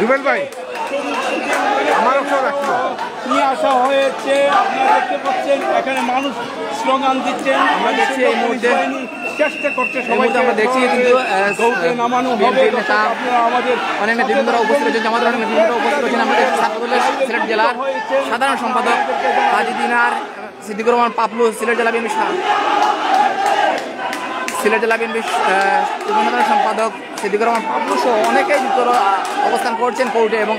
রুবেল ভাই আমার নিয়ে আসা হয়েছে। আপনারা দেখতে পাচ্ছেন এখানে মানুষ স্লোগান দিচ্ছেন। আমরা দেখছি এই মুহূর্তে চেষ্টা করছে সবাই। আমরা দেখছি কিন্তু নামানো হবে। আমাদের অনেক নেতৃবৃন্দরা উপস্থিত রয়েছেন, জামাতের অনেক নেতৃবৃন্দরা উপস্থিত রয়েছেন। আমাদের ছাত্রদলের সিলেট জেলার সাধারণ সম্পাদক হাজী দিনার সিদ্দিকুর রহমান পাপলু, সিলেট জেলা বিএনপি সাধারণ সম্পাদক সিদ্দিকুর রহমান পাপলু সহ অনেকেই অবস্থান করছেন কোর্টে এবং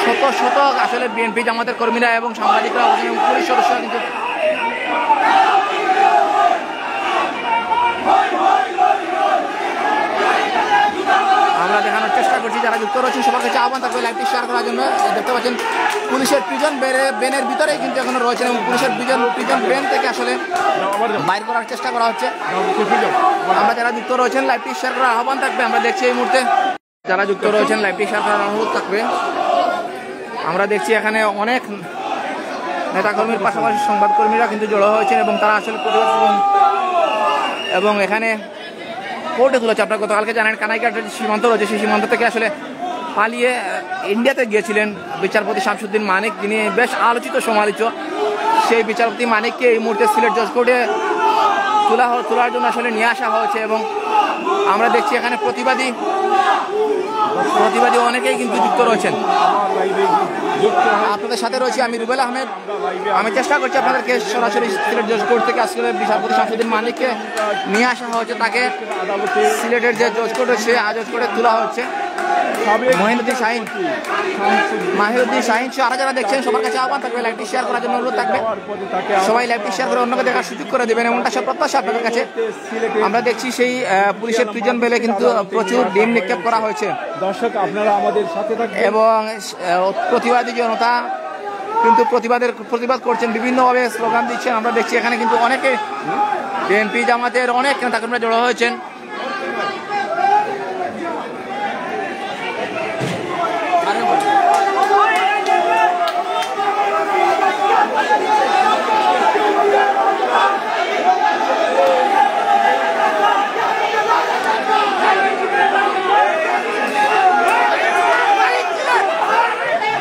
শত শত আসলে বিএনপি জামাতের কর্মীরা এবং সাংবাদিকরা এবং পুলিশ সদস্যরা কিন্তু আমরা দেখানোর চেষ্টা করছি। যারা যুক্ত রয়েছেন সবার কাছে আহ্বান থাকবে লাইভটি শেয়ার করার জন্য। দেখতে পাচ্ছেন পুলিশের প্রিজন ব্যানের ভিতরেই কিন্তু এখনো রয়েছেন এবং পুলিশের প্রিজন ব্যান থেকে আসলে বাইর করার চেষ্টা করা হচ্ছে। আমরা যারা যুক্ত রয়েছেন লাইভটি শেয়ার করার আহ্বান থাকবে। আমরা দেখছি এই মুহূর্তে যারা যুক্ত রয়েছেন লাইভটি শেয়ার করার অনুরোধ থাকবে। আমরা দেখছি এখানে অনেক নেতাকর্মীর পাশাপাশি সংবাদকর্মীরা কিন্তু জড়ো হয়েছেন এবং তারা আসলে এবং এখানে কোর্টে তুলেছে। আপনার গতকালকে জানেন কানাইঘাটের যে সীমান্ত রয়েছে সেই সীমান্ত থেকে আসলে পালিয়ে ইন্ডিয়াতে গিয়েছিলেন বিচারপতি শামসুদ্দিন মানিক, যিনি বেশ আলোচিত সমালোচিত। সেই বিচারপতি মানিককে এই মুহূর্তে সিলেট জজ কোর্টে তোলার জন্য আসলে নিয়ে আসা হয়েছে এবং আমরা দেখছি এখানে প্রতিবাদী অনেকেই কিন্তু যুক্ত রয়েছেন। আপনাদের সাথে রয়েছে আমি রুবেল আহমেদ। আমি চেষ্টা করছি আপনাদেরকে সরাসরি সিলেট জজ কোর্ট থেকে আসলে বিচারপতি শামসুদ্দিন মানিককে নিয়ে আসা হয়েছে। তাকে সিলেটের যে জজ কোর্ট রয়েছে জজ কোর্টে তোলা হচ্ছে। মাহিউদ্দিন শাহিন সহ আরো যারা দেখছেন সবার কাছে আহ্বান থাকবে লাইভটি শেয়ার করার জন্য অনুরোধ থাকবে। সবাই লাইভটি শেয়ার করে অন্যকে দেখার সুযোগ করে দেবেন এমনটা সব প্রত্যাশা আপনাদের কাছে। আমরা দেখছি সেই পুলিশের প্রিজন বেলে কিন্তু প্রচুর ডিম নিক্ষেপ করা হয়েছে। দর্শক আপনারা আমাদের সাথে থাকবেন এবং প্রতিবাদী জনতা কিন্তু প্রতিবাদ করছেন, বিভিন্নভাবে স্লোগান দিচ্ছেন। আমরা দেখছি এখানে কিন্তু অনেকে বিএনপি জামাতের অনেক নেতাকর্মীরা জড়ো হয়েছেন।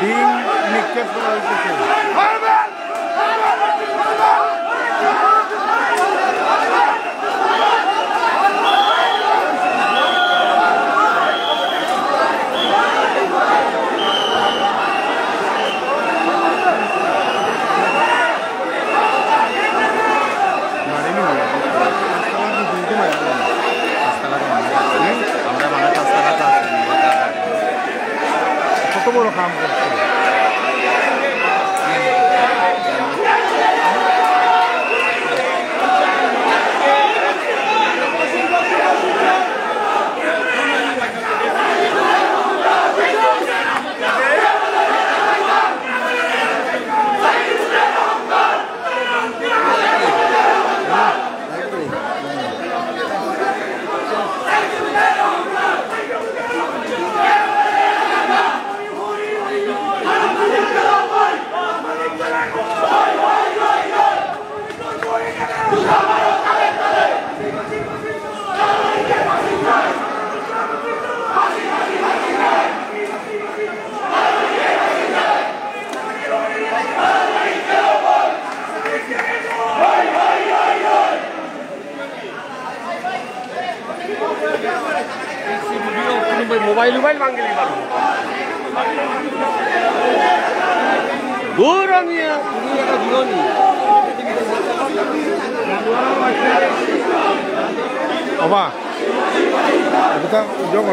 ডিম নিক্ষেপ করা হয়েছে। কত বড় কাম করছে। মোবাইল ভাঙে দূর বাবা এটা জমা